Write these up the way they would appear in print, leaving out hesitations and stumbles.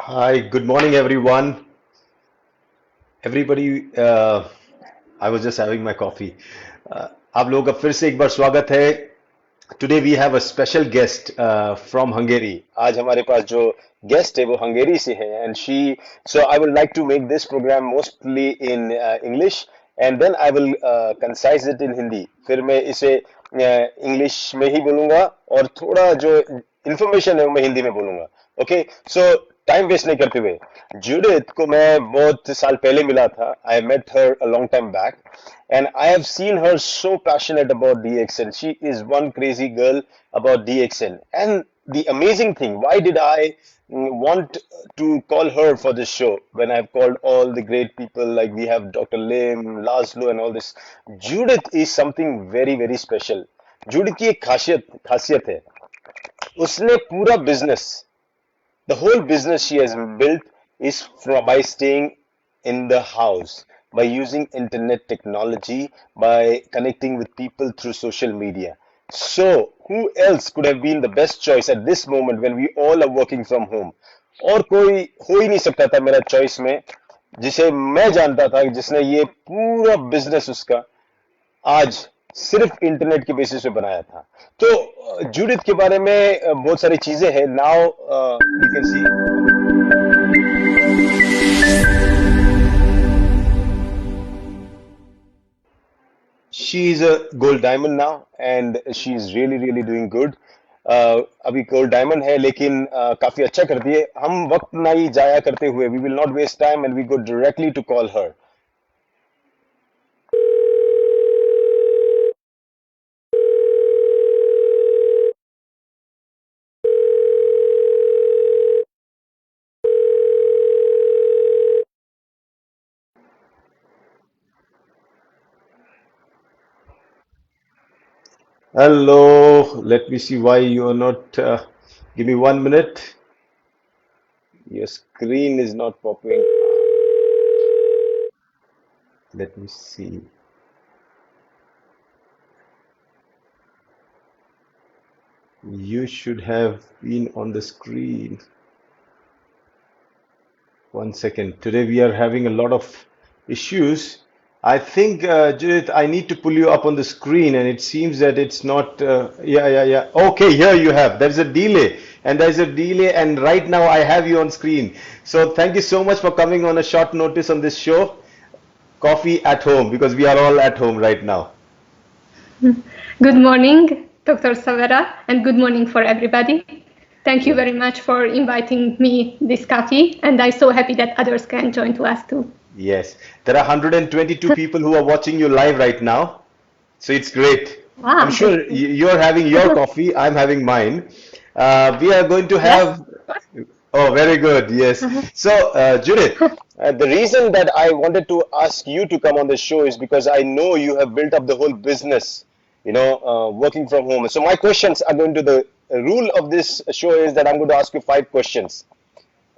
Hi, good morning, everyone. Everybody, I was just having my coffee. आप लोगों का फिर से एक बार स्वागत है. Today we have a special guest from Hungary. आज हमारे पास जो guest है वो हंगेरी से है and so I would like to make this program mostly in English and then I will concise it in Hindi. फिर मैं इसे English में ही बोलूँगा और थोड़ा जो information है वो मैं हिंदी में बोलूँगा. Okay, so टाइम वेस्ट नहीं करते हुए जूडिथ को मैं बहुत साल पहले मिला था. I met her a long time back and I have seen her so passionate about DXN. She is one crazy girl about DXN. And the amazing thing, why did I want to call her for this show when I've called all the great people like we have Dr. Lim, Laszlo and all this? Judith is something very, very special. Judith की एक खासियत है. उसने पूरा business, the whole business she has built is by staying in the house, by using internet technology, by connecting with people through social media. So, who else could have been the best choice at this moment when we all are working from home? और कोई हो ही नहीं सकता था मेरा choice में जिसे मैं जानता था जिसने ये पूरा बिजनेस उसका आज सिर्फ इंटरनेट के बेसिस पे बनाया था. तो जूडिथ के बारे में बहुत सारी चीजें हैं. Now you can see she is a gold diamond now and she is really doing good. अभी गोल्ड डायमंड है लेकिन काफी अच्छा करती है. हम वक्त ना ही जाया करते हुए we will not waste time and we go directly to call her. Hello, let me see why you are not. Give me 1 minute. Your screen is not popping. Let me see. You should have been on the screen. 1 second. Today we are having a lot of issues. I think, Judith, I need to pull you up on the screen, and it seems that it's not. Yeah. Okay, here you have. There's a delay, and there's a delay, and right now I have you on screen. So thank you so much for coming on a short notice on this show. Coffee at home, because we are all at home right now. Good morning, Dr. Savera, and good morning for everybody. Thank you very much for inviting me this coffee, and I'm so happy that others can join to us too. Yes, there are 122 people who are watching you live right now, so it's great. Wow. I'm sure you're having your coffee, I'm having mine. We are going to have. Yes. Oh, very good. Yes. So, Judith, the reason that I wanted to ask you to come on the show is because I know you have built up the whole business, working from home. So my questions are going to the rule of this show is that I'm going to ask you 5 questions.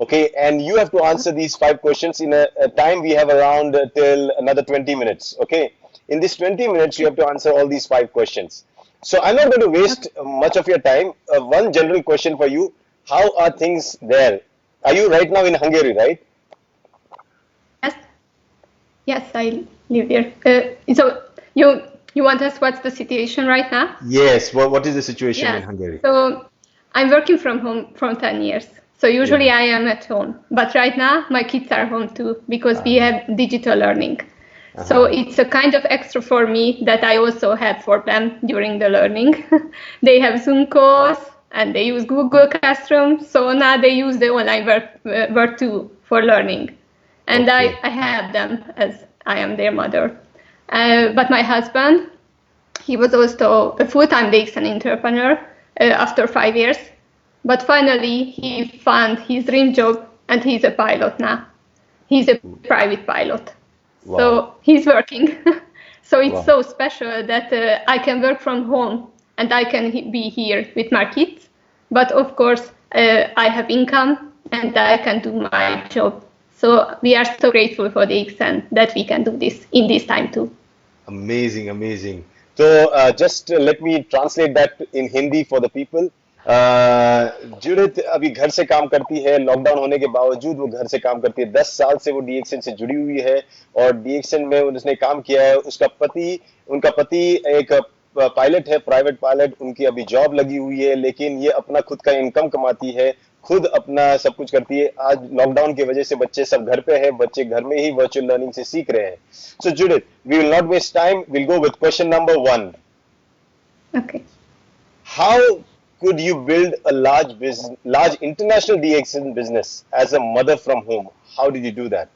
Okay, and you have to answer these 5 questions in a time we have around till another 20 minutes. Okay, in this 20 minutes, you have to answer all these 5 questions. So I'm not going to waste much of your time. One general question for you. How are things there? Are you right now in Hungary, right? Yes. Yes, I live there. So you want to ask what's the situation right now? Yes. What is the situation in Yes. Hungary? So I'm working from home from 10 years. So usually Yeah. I am at home, but right now my kids are home too because we have digital learning. So it's a kind of extra for me that I also have for them during the learning. They have Zoom calls and they use Google Classroom. So now they use the online work too for learning. And Okay. I have them as I am their mother. But my husband, he was also a full-time DXN entrepreneur after 5 years. But finally, he found his dream job and he's a pilot now. He's a private pilot. Wow. So he's working. So it's Wow. so special that I can work from home and I can be here with my kids. But of course, I have income and I can do my job. So we are so grateful for the extent that we can do this in this time too. Amazing. So just let me translate that in Hindi for the people. जुडित अभी घर से काम करती है, lockdown होने के बावजूद वो घर से काम करती है। 10 साल से वो डीएक्सएन से जुड़ी हुई है और डीएक्सएन में उसने काम किया है। उनका पति एक पायलट है, प्राइवेट पायलट। उनकी अभी जॉब लगी हुई है, लेकिन ये अपना खुद का इनकम कमाती है, खुद अपना सब कुछ करती है। आज लॉकडाउन की वजह से बच्चे सब घर पे हैं, बच्चे घर में ही वर्चुअल लर्निंग से सीख रहे हैं। So Judith, we will not waste time, will go with question number 1। Okay. How could you build a large international DXN business as a mother from home? How did you do that?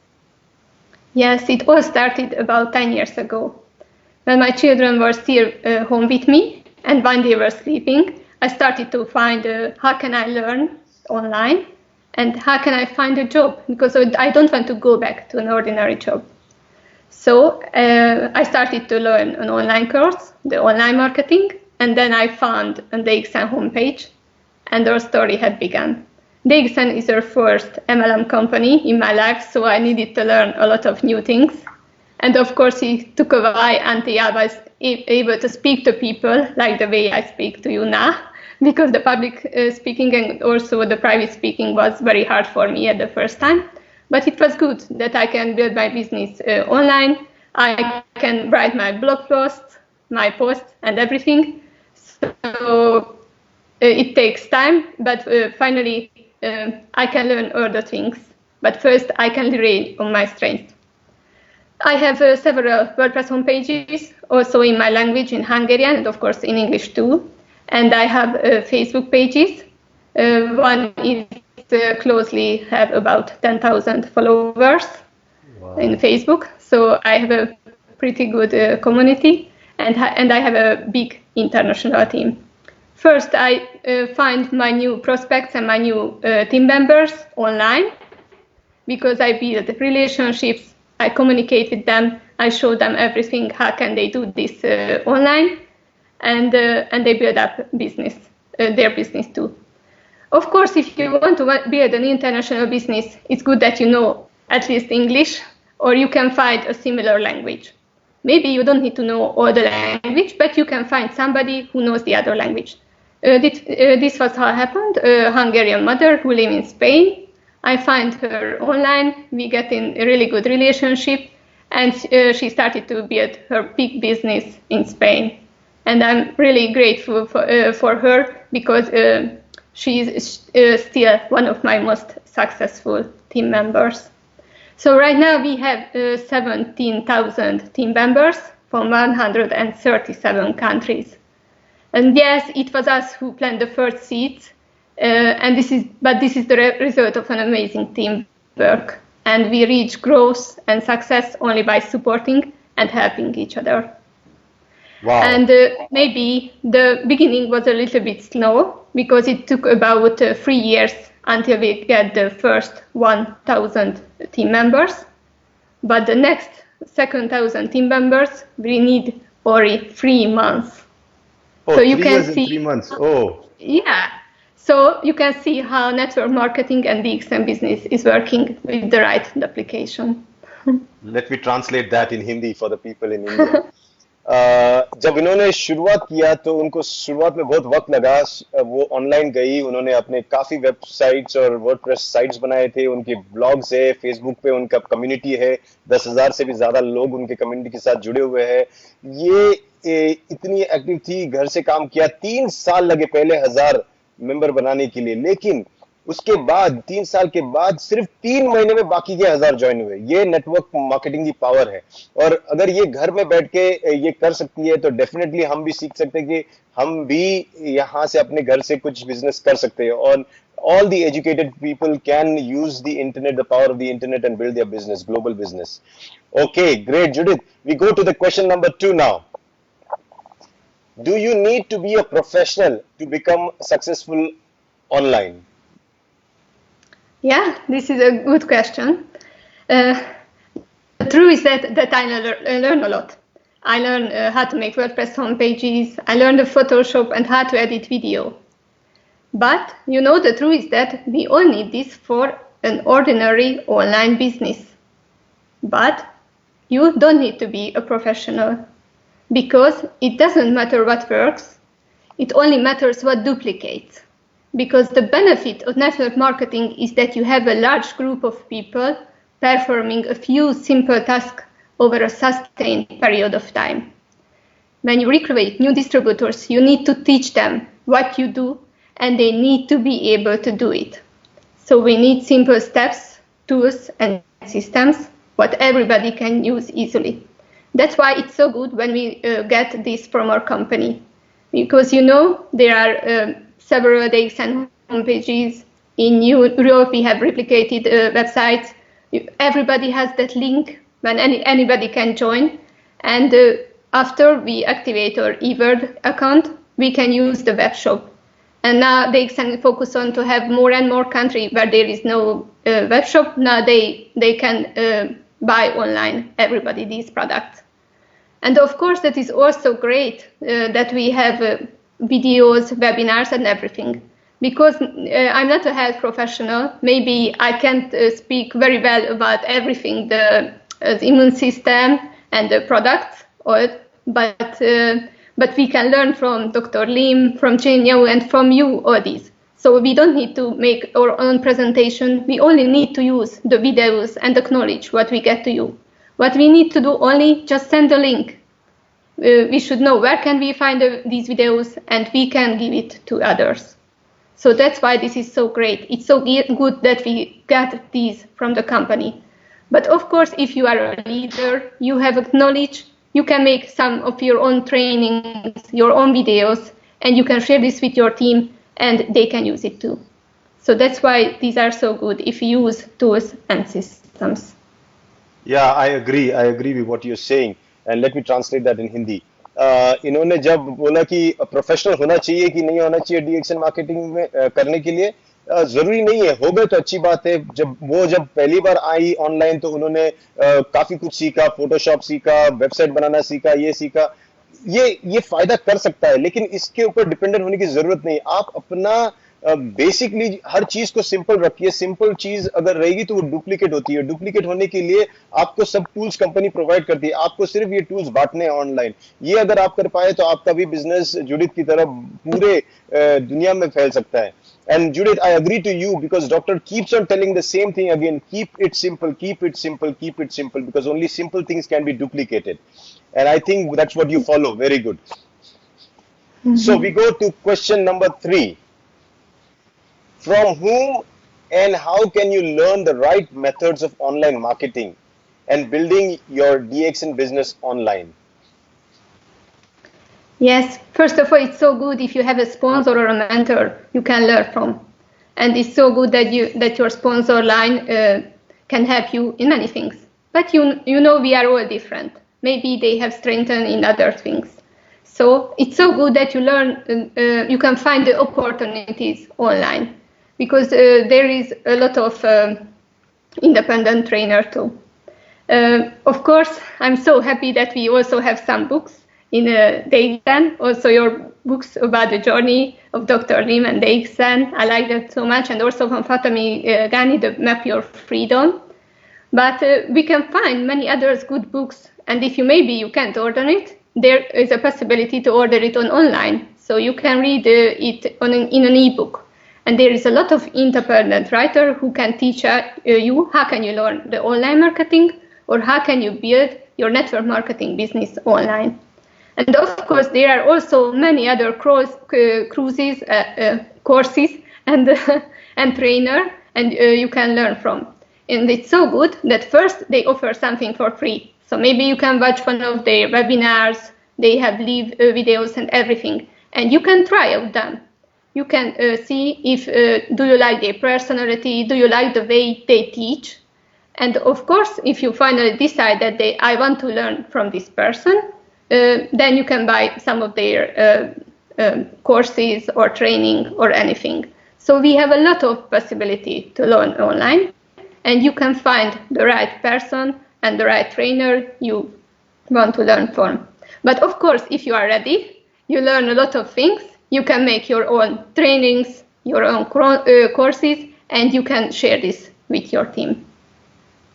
Yes, it all started about 10 years ago. When my children were still home with me and when they were sleeping, I started to find how can I learn online and how can I find a job, because I don't want to go back to an ordinary job. So I started to learn an online course, the online marketing, and then I found the DXN homepage, and our story had begun. DXN is our first MLM company in my life, so I needed to learn a lot of new things. And of course, it took a while until I was able to speak to people like the way I speak to you now, because the public speaking and also the private speaking was very hard for me at the first time. But it was good that I can build my business online. I can write my blog posts, and everything. So it takes time, but finally I can learn other things. But first, I can rely on my strengths. I have several WordPress homepages, also in my language, in Hungarian, and of course in English too. And I have Facebook pages. One is closely have about 10,000 followers in Facebook. So I have a pretty good community, and I have a big international team. First, I find my new prospects and my new team members online, because I build relationships, I communicate with them, I show them everything, how can they do this online, and they build up their business too. Of course, if you want to build an international business, it's good that you know at least English, or you can find a similar language. Maybe you don't need to know all the language, but you can find somebody who knows the other language. This was how it happened. A Hungarian mother who lives in Spain. I find her online. We get in a really good relationship, and she started to build her big business in Spain. And I'm really grateful for her, because she is still one of my most successful team members. So right now we have 17,000 team members from 137 countries. And yes, it was us who planted the first seeds, this is the result of an amazing teamwork. And we reach growth and success only by supporting and helping each other. Wow. And maybe the beginning was a little bit slow, because it took about 3 years until we get the first 1,000 team members. But the next second 1,000 team members, we need only 3 months. Oh, so you can see 3 months. Oh, yeah. So you can see how network marketing and DXM business is working with the right application. Let me translate that in Hindi for the people in India. जब इन्होंने शुरुआत किया तो उनको शुरुआत में बहुत वक्त लगा। वो ऑनलाइन गई, उन्होंने अपने काफी वेबसाइट्स और वर्डप्रेस साइट्स बनाए थे, उनके ब्लॉग्स है, फेसबुक पे उनका कम्युनिटी है, 10,000 से भी ज्यादा लोग उनके कम्युनिटी के साथ जुड़े हुए हैं। ये इतनी एक्टिव थी, घर से काम किया। 3 साल लगे पहले 1,000 मेंबर बनाने के लिए, लेकिन उसके बाद 3 साल के बाद सिर्फ 3 महीने में बाकी के 1,000 ज्वाइन हुए। ये नेटवर्क मार्केटिंग की पावर है, और अगर ये घर में बैठ के ये कर सकती है तो डेफिनेटली हम भी सीख सकते हैं कि हम भी यहाँ से अपने घर से कुछ बिजनेस कर सकते हैं। और all the educated people can use the internet, the power of the internet, and build their business, global business. Okay, great, Judith. We go to the question number 2 now. Do you need to be a professional to become successful online? Yeah, this is a good question. The truth is that I learn a lot. I learn how to make WordPress homepages. I learned Photoshop and how to edit video. But you know, the truth is that we all need this for an ordinary online business. But you don't need to be a professional, because it doesn't matter what works. It only matters what duplicates. because the benefit of network marketing is that you have a large group of people performing a few simple tasks over a sustained period of time. When you recruit new distributors, you need to teach them what you do, and they need to be able to do it. So we need simple steps, tools, and systems, what everybody can use easily. That's why it's so good when we get this from our company, because there are several DXN homepages. In Europe, we have replicated websites. Everybody has that link when anybody can join. And after we activate our eWord account, we can use the web shop. And now they can focus on to have more and more countries where there is no web shop. Now they can buy online, everybody, these products. And of course, that is also great that we have videos, webinars, and everything. Because I'm not a health professional, maybe I can't speak very well about everything, the immune system and the products, but we can learn from Dr. Lim, from Jane Yao, and from you, all these. So we don't need to make our own presentation. We only need to use the videos and acknowledge what we get to you. What we need to do only just send a link. We should know where can we find these videos, and we can give it to others. So that's why this is so great. It's so good that we got these from the company. But of course, if you are a leader, you have knowledge, you can make some of your own trainings, your own videos, and you can share this with your team, and they can use it too. So that's why these are so good if you use tools and systems. Yeah, I agree with what you're saying. And let me translate that in Hindi. इन्होंने जब बोला कि professional होना चाहिए कि नहीं होना चाहिए डीएक्शन मार्केटिंग में करने के लिए, जरूरी नहीं है, हो गए तो अच्छी बात है। जब पहली बार आई ऑनलाइन तो उन्होंने काफी कुछ सीखा, फोटोशॉप सीखा, वेबसाइट बनाना सीखा, ये सीखा। ये फायदा कर सकता है, लेकिन इसके ऊपर डिपेंडेंट होने की जरूरत नहीं। आप अपना बेसिकली हर चीज को सिंपल रखिए। सिंपल चीज अगर रहेगी तो वो डुप्लीकेट होती है। डुप्लीकेट होने के लिए आपको सब टूल्स कंपनी प्रोवाइड करती है, आपको सिर्फ ये टूल्स बांटने हैं ऑनलाइन। ये अगर आप कर पाए तो आपका भी बिजनेस जुडित की तरह पूरे दुनिया में फैल सकता है। And Judith, I agree to you because doctor keeps on telling the same thing again. Keep it simple, keep it simple, keep it simple, because only simple things can be duplicated. And I think that's what you follow. Very good. Mm-hmm. So we go to question number 3. From whom and how can you learn the right methods of online marketing and building your DXN business online? Yes, first of all, it's so good if you have a sponsor or a mentor you can learn from. And it's so good that your sponsor line can help you in many things. But we are all different. Maybe they have strengthened in other things. So it's so good that you learn, you can find the opportunities online. Because there is a lot of independent trainer too. Of course, I'm so happy that we also have some books in DXN, also your books about the journey of Dr. Lim and DXN. I like that so much, and also from Fatami Ghani, the Map Your Freedom. But we can find many others good books, and if you can't order it, there is a possibility to order it online, so you can read it in an ebook. And there is a lot of independent writer who can teach you how can you learn the online marketing or how can you build your network marketing business online. And of course, there are also many other courses and trainer, and you can learn from. And it's so good that first they offer something for free. So maybe you can watch one of their webinars, they have live videos and everything, and you can try out them. You can see if, do you like their personality, do you like the way they teach? And of course, if you finally decide that I want to learn from this person, then you can buy some of their courses or training or anything. So we have a lot of possibility to learn online, and you can find the right person and the right trainer you want to learn from. But of course, if you are ready, you learn a lot of things. You can make your own trainings, your own courses, and you can share this with your team.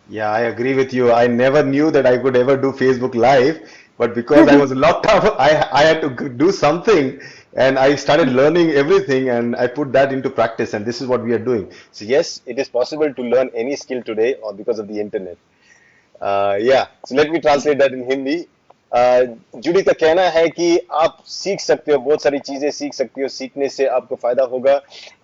Yeah, I agree with you. I never knew that I could ever do Facebook Live, but because I was locked up, I had to do something And I started learning everything and I put that into practice, and this is what we are doing. So yes, it is possible to learn any skill today or because of the internet. Yeah, so let me translate that in Hindi. Judy का कहना है कि आप सीख सकते हो, बहुत सारी चीजें सीख सकते हो, सीखने से आपको फायदा होगा।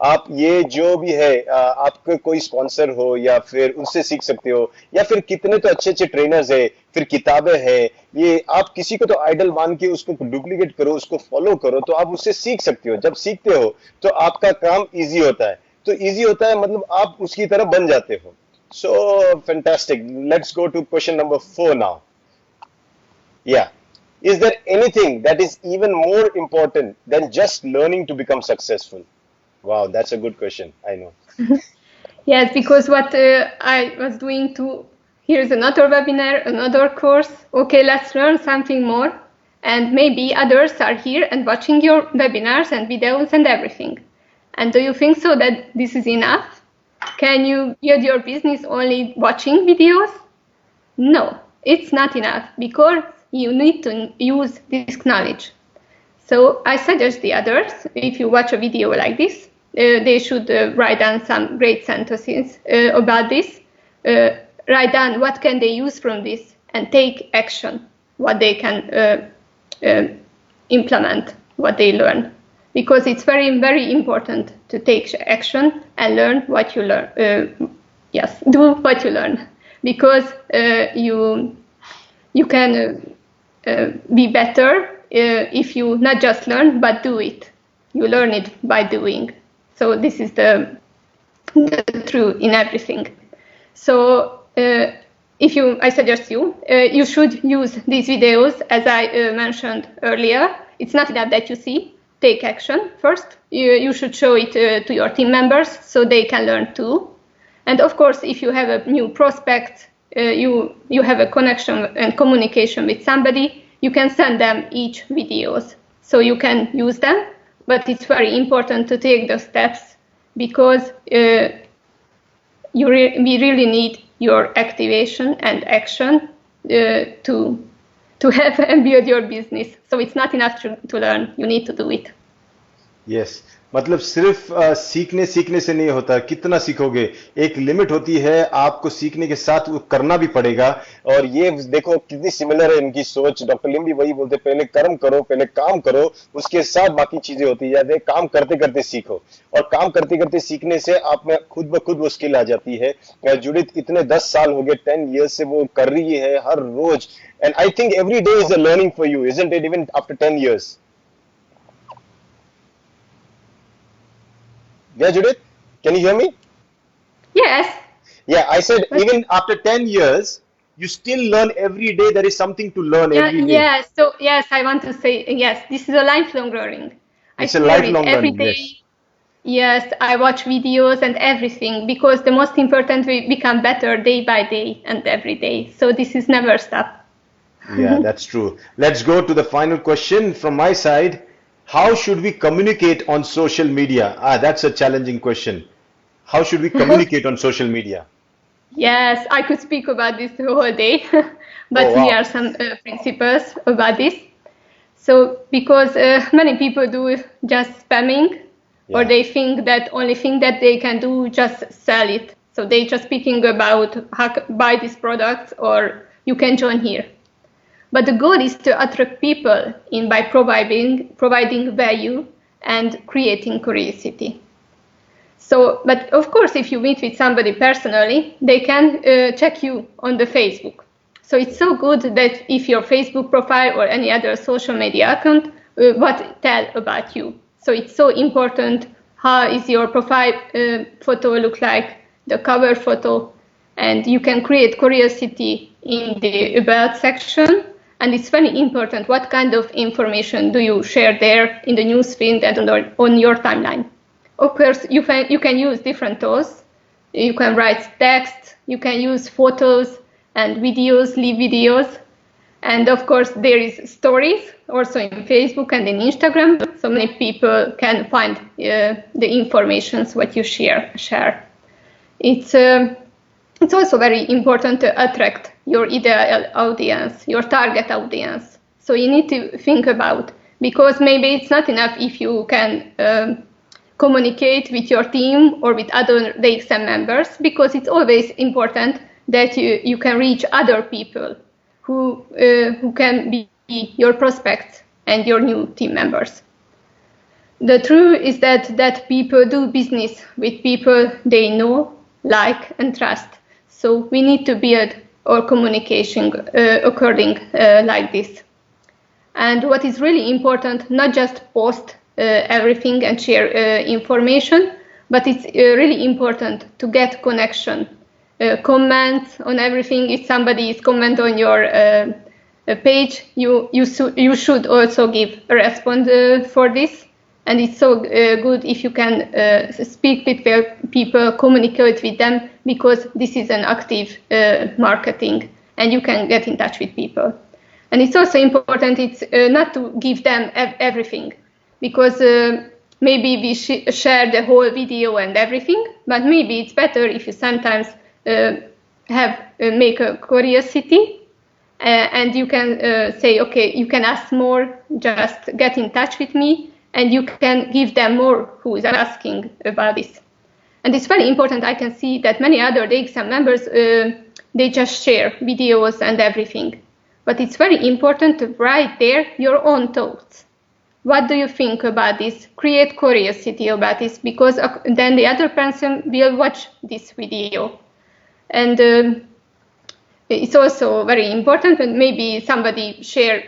आप ये जो भी है, आपके कोई स्पॉन्सर हो या फिर उनसे सीख सकते हो, या फिर कितने तो अच्छे अच्छे ट्रेनर्स है, फिर किताबें हैं, ये आप किसी को तो आइडल मान के उसको डुप्लीकेट करो, उसको फॉलो करो, तो आप उससे सीख सकते हो। जब सीखते हो तो आपका काम इजी होता है, तो इजी होता है मतलब आप उसकी तरह बन जाते हो। So fantastic. Let's go to question number 4 now. Yeah. Is there anything that is even more important than just learning to become successful? Wow, that's a good question. I know. Yes, because what I was doing too, here's another webinar, another course. Okay, let's learn something more. And maybe others are here and watching your webinars and videos and everything. And do you think so that this is enough? Can you build your business only watching videos? No, it's not enough because you need to use this knowledge. So I suggest the others, if you watch a video like this, they should write down some great sentences about this. Write down what can they use from this and take action, what they can implement, what they learn. Because it's very, very important to take action and learn what you learn. Yes, do what you learn. Because you can be better if you not just learn, but do it. You learn it by doing. So this is the truth in everything. So I suggest you should use these videos, as I mentioned earlier. It's not enough that you see. Take action first. You should show it to your team members so they can learn too. And of course, if you have a new prospect, you have a connection and communication with somebody, you can send them each videos so you can use them. But it's very important to take those steps because we really need your activation and action to have and build your business. So it's not enough to learn, you need to do it. Yes. मतलब सिर्फ सीखने से नहीं होता, कितना सीखोगे, एक limit होती है, आपको सीखने के साथ वो करना भी पड़ेगा। और ये देखो कितनी सिमिलर है इनकी सोच। डॉक्टर लिम भी वही बोलते, पहले कर्म करो, पहले काम करो, उसके साथ बाकी चीजें होती जाती, काम करते करते सीखो, और काम करते करते सीखने से आप में खुद ब खुद वो स्किल आ जाती है। जुडित इतने 10 साल हो गए, 10 years से वो कर रही है हर रोज, and I think every day is a learning for you, isn't it, even after 10 years? Yeah, Judith, can you hear me? Yes. Yeah, I said even after 10 years, you still learn every day. There is something to learn every day. Yes. So yes, I want to say yes. This is a lifelong learning. It's a lifelong every learning. day. Yes. Yes, I watch videos and everything because the most important, we become better day by day and every day. So this is never stop. Yeah, that's true. Let's go to the final question from my side. How should we communicate on social media? That's a challenging question. How should we communicate on social media? Yes, I could speak about this the whole day, but here are some principles about this. So, because many people do just spamming, or they think that only thing that they can do just sell it. So they just speaking about how to buy these products, or you can join here. But the goal is to attract people in by providing value and creating curiosity. So, but of course, if you meet with somebody personally, they can check you on the Facebook. So it's so good that if your Facebook profile or any other social media account, what tell about you. So it's so important how is your profile photo look like, the cover photo, and you can create curiosity in the about section. And it's very important what kind of information do you share there in the newsfeed and on your timeline. Of course, you can use different tools. You can write text, you can use photos and videos, live videos. And of course, there is stories also in Facebook and in Instagram. So many people can find the information what you share. It's also very important to attract your ideal audience, your target audience. So you need to think about because maybe it's not enough if you can communicate with your team or with other DXM members, because it's always important that you can reach other people who can be your prospects and your new team members. The truth is that people do business with people they know, like, and trust. So we need to build our communication according like this. And what is really important, not just post everything and share information, but it's really important to get connection, comments on everything. If somebody is comment on your page, you should also give a response for this. And it's so good if you can speak with people, communicate with them, because this is an active marketing, and you can get in touch with people. And it's also important, it's not to give them everything, because maybe we share the whole video and everything, but maybe it's better if you sometimes make a curiosity, and you can say, okay, you can ask more, just get in touch with me, and you can give them more who is asking about this. And it's very important. I can see that many other DXM members, they just share videos and everything. But it's very important to write there your own thoughts. What do you think about this? Create curiosity about this, because then the other person will watch this video. And it's also very important when maybe somebody share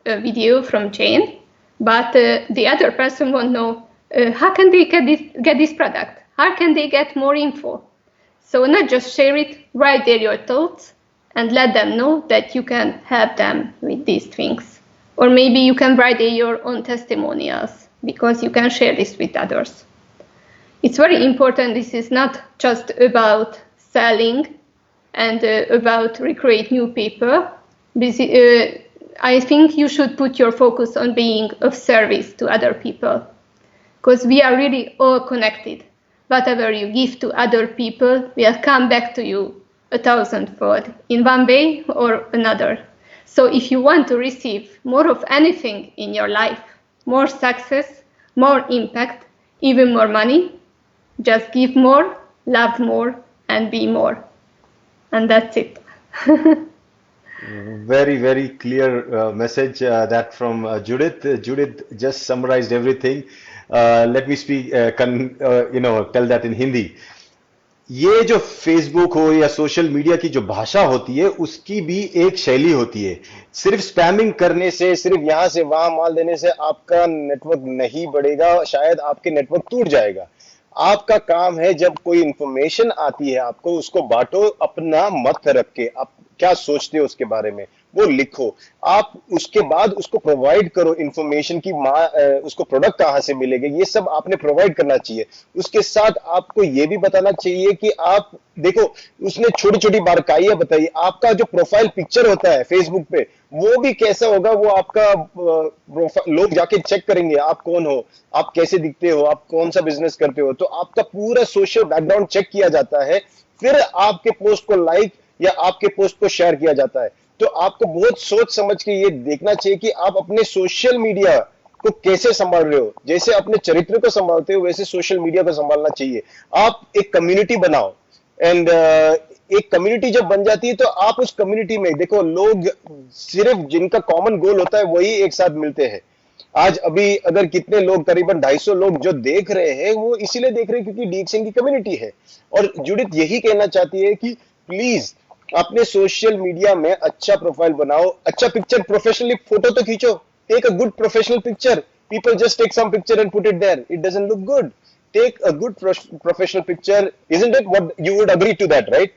a video from Jane, but the other person won't know how can they get this product? How can they get more info? So not just share it, write there your thoughts and let them know that you can help them with these things. Or maybe you can write there your own testimonials, because you can share this with others. It's very important. This is not just about selling and about recruit new people. I think you should put your focus on being of service to other people, because we are really all connected. Whatever you give to other people will come back to you 1,000-fold in one way or another. So if you want to receive more of anything in your life, more success, more impact, even more money, just give more, love more, and be more. And that's it. Very, very clear message that from Judith. Judith just summarized everything. Let me speak, tell that in Hindi. ये जो Facebook हो या social media की जो भाषा होती है, उसकी भी एक शैली होती है. सिर्फ स्पैमिंग करने से, सिर्फ यहां से वहां माल देने से आपका नेटवर्क नहीं बढ़ेगा, शायद आपके नेटवर्क टूट जाएगा. आपका काम है, जब कोई इंफॉर्मेशन आती है आपको, उसको बांटो, अपना मत रख के, आप क्या सोचते हो उसके बारे में वो लिखो. आप उसके बाद उसको प्रोवाइड करो इंफॉर्मेशन की, उसको प्रोडक्ट कहां से मिलेगा, ये सब आपने प्रोवाइड करना चाहिए. उसके साथ आपको ये भी बताना चाहिए कि आप देखो, उसने छोटी छोटी बारकाइयां बताई. आपका जो प्रोफाइल पिक्चर होता है फेसबुक पे, वो भी कैसा होगा, वो आपका लोग जाके चेक करेंगे आप कौन हो, आप कैसे दिखते हो, आप कौन सा बिजनेस करते हो. तो आपका पूरा सोशल बैकग्राउंड चेक किया जाता है, फिर आपके पोस्ट को लाइक या आपके पोस्ट को शेयर किया जाता है. तो आपको बहुत सोच समझ के ये देखना चाहिए कि आप अपने सोशल मीडिया को कैसे संभाल रहे हो. जैसे अपने चरित्र को संभालते हो, वैसे सोशल मीडिया को संभालना चाहिए. आप एक कम्युनिटी बनाओ, एंड एक कम्युनिटी जब बन जाती है तो आप उस कम्युनिटी में देखो, लोग सिर्फ जिनका कॉमन गोल होता है वही एक साथ मिलते हैं. आज अभी अगर कितने लोग, करीबन 250 लोग जो देख रहे हैं, वो इसीलिए देख रहे हैं क्योंकि डीएक्सएन की कम्युनिटी है. और जुडित यही कहना चाहती है कि प्लीज अपने सोशल मीडिया में अच्छा प्रोफाइल बनाओ, अच्छा पिक्चर, प्रोफेशनली फोटो तो खींचो. Take a good professional picture. People just take some picture and put it there. It doesn't look good. Take a good professional picture. Isn't it? What you would agree to that, right?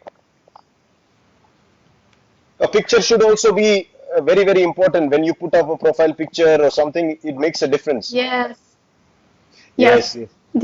A picture should also be very, very important. When you put up a profile picture or something, it makes a difference. Yes. Yes.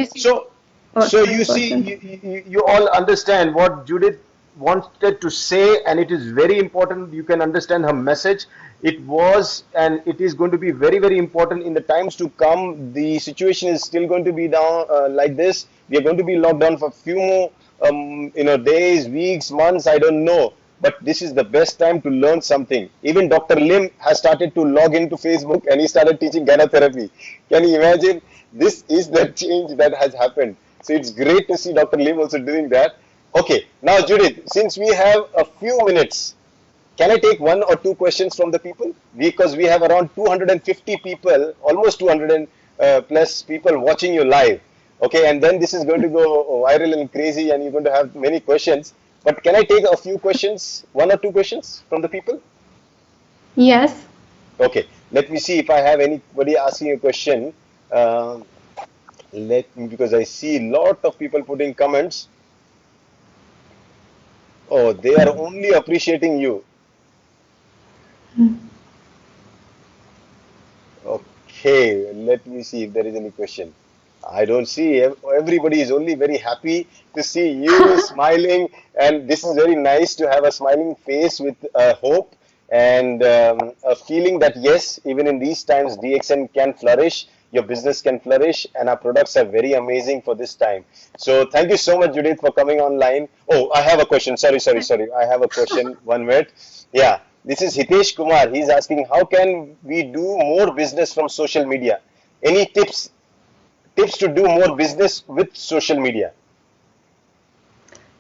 This is So you important. see, you all understand what Judith wanted to say, and it is very important. You can understand her message. It was and it is going to be very, very important in the times to come. The situation is still going to be down like this. We are going to be locked down for a few more days, weeks, months, I don't know. but this is the best time to learn something. Even Dr. Lim has started to log into Facebook and he started teaching gynotherapy. Can you imagine? This is the change that has happened. So it's great to see Dr. Lim also doing that. Okay, now Judith, since we have a few minutes, can I take one or two questions from the people? Because we have around 250 people, almost 200 plus people watching you live. Okay, and then this is going to go viral and crazy, and you're going to have many questions. But can I take a few questions, one or two questions from the people? Yes. Okay, let me see if I have anybody asking a question. Uh, let me, because I see a lot of people putting comments. Oh, they are only appreciating you. Okay, let me see if there is any question. I don't see. Everybody is only very happy to see you smiling, and this is very nice to have a smiling face with hope and a feeling that yes, even in these times, DXN can flourish, your business can flourish, and our products are very amazing for this time. So thank you so much, Judith, for coming online. Oh, I have a question. Sorry. I have a question. 1 minute. Yeah, this is Hitesh Kumar. He's asking, how can we do more business from social media? Any tips to do more business with social media?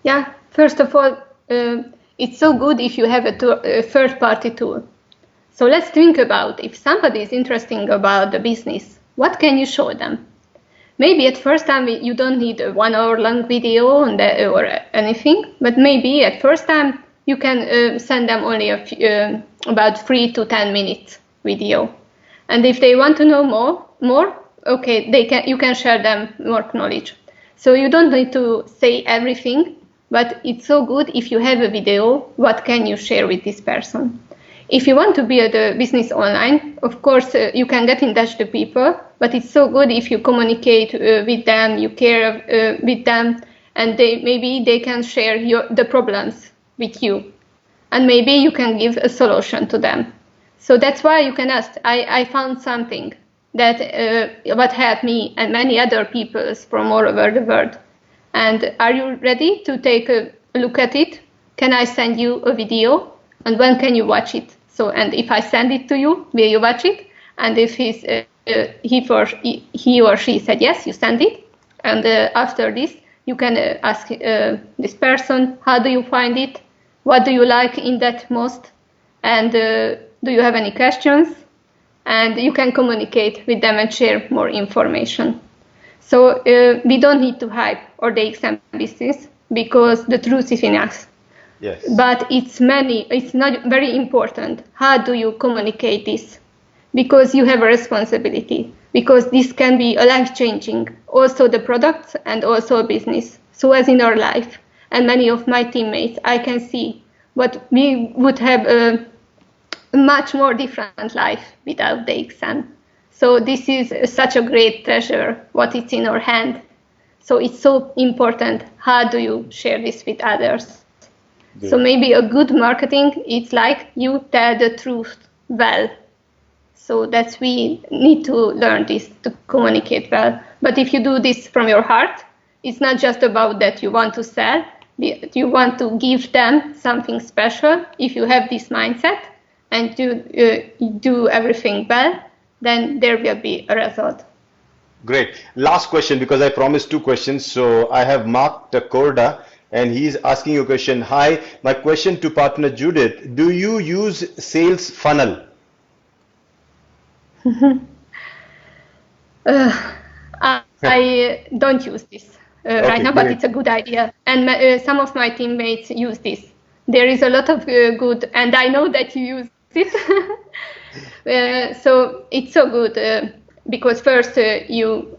Yeah, first of all, it's so good if you have a third-party tool. So let's think about if somebody is interested about the business, what can you show them? Maybe at first time you don't need a 1 hour long video or anything, but maybe at first time you can send them only about 3 to 10 minutes video. And if they want to know more, okay, you can share them more knowledge. So you don't need to say everything, but it's so good if you have a video, what can you share with this person? If you want to build a business online, of course, you can get in touch with people, but it's so good if you communicate with them, you care with them, and maybe they can share the problems with you. And maybe you can give a solution to them. So that's why you can ask, I found something that what helped me and many other people from all over the world. And are you ready to take a look at it? Can I send you a video? And when can you watch it? So, and if I send it to you, will you watch it? And if he or she said yes, you send it. And after this, you can ask this person, how do you find it? What do you like in that most? And do you have any questions? And you can communicate with them and share more information. So we don't need to hype or the exam business because the truth is in us. Yes. But it's not very important. How do you communicate this? Because you have a responsibility. Because this can be a life-changing, also the products and also a business. So as in our life, and many of my teammates, I can see what we would have a much more different life without the exam. So this is such a great treasure, what is in our hand. So it's so important. How do you share this with others? Good. So maybe a good marketing, it's like you tell the truth well. So that's we need to learn this to communicate well. But if you do this from your heart, it's not just about that you want to sell, you want to give them something special. If you have this mindset and you do everything well, then there will be a result. Great. Last question, because I promised two questions. So I have Mark Takorda, and he's asking you a question. Hi, my question to partner Judith. Do you use sales funnel? I don't use this right now, but it's a good idea. And some of my teammates use this. There is a lot of good, and I know that you use it. So it's so good because first you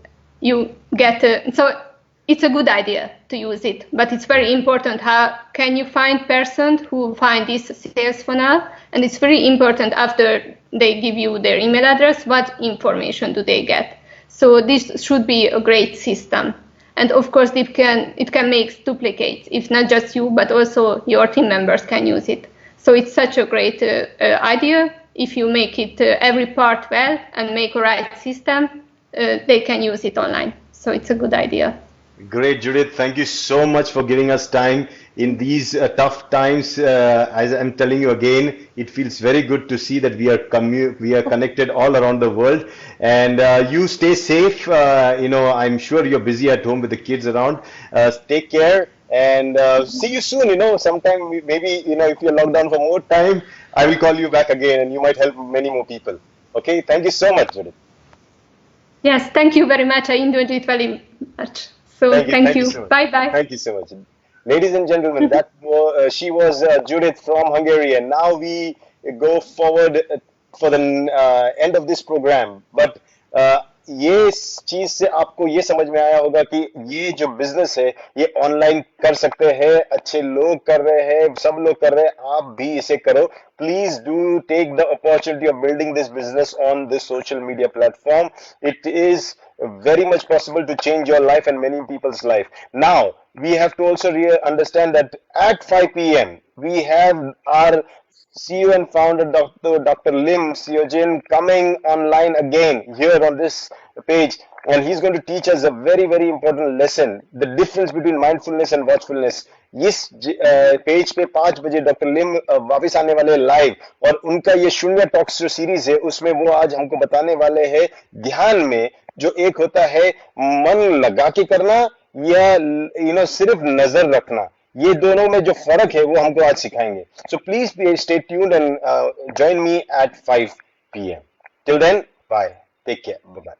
get, so it's a good idea to use it, but it's very important how can you find person who find this sales funnel, and it's very important after they give you their email address, what information do they get. So this should be a great system. And of course it can make duplicates, if not just you, but also your team members can use it. So it's such a great idea. If you make it every part well and make a right system, they can use it online. So it's a good idea. Great, Judith. Thank you so much for giving us time in these tough times. As I'm telling you again, it feels very good to see that we are connected all around the world. And you stay safe. I'm sure you're busy at home with the kids around. Take care and see you soon. Sometime maybe if you're locked down for more time, I will call you back again, and you might help many more people. Okay. Thank you so much, Judith. Yes, thank you very much. I enjoyed it very much. So Thank you. thank Thank you you. so much. Bye bye. Thank you so much. Ladies and gentlemen, she was Judith from Hungary, and now we go forward for the end of this program. But ये चीज से आपको ये समझ में आया होगा कि ये जो बिजनेस है ये ऑनलाइन कर सकते हैं, अच्छे लोग कर रहे हैं, सब लोग कर रहे हैं, आप भी इसे करो. Please do take the opportunity of building this business on this social media platform. It is very much possible to change your life and many people's life. Now, we have to also understand that at 5 p.m. we have our CEO and founder Dr. Lim Siojin coming online again here on this page, and he's going to teach us a very very important lesson, the difference between mindfulness and watchfulness. इस page पे 5 बजे doctor लिम वापस आने वाले live, और उनका ये शून्य टॉक्स जो सीरीज है उसमें वो आज हमको बताने वाले हैं ध्यान में जो एक होता है मन लगा के करना या सिर्फ नजर रखना, ये दोनों में जो फर्क है वो हमको आज सिखाएंगे. So please stay tuned and join me at 5 p.m. Till then bye, take care, bye.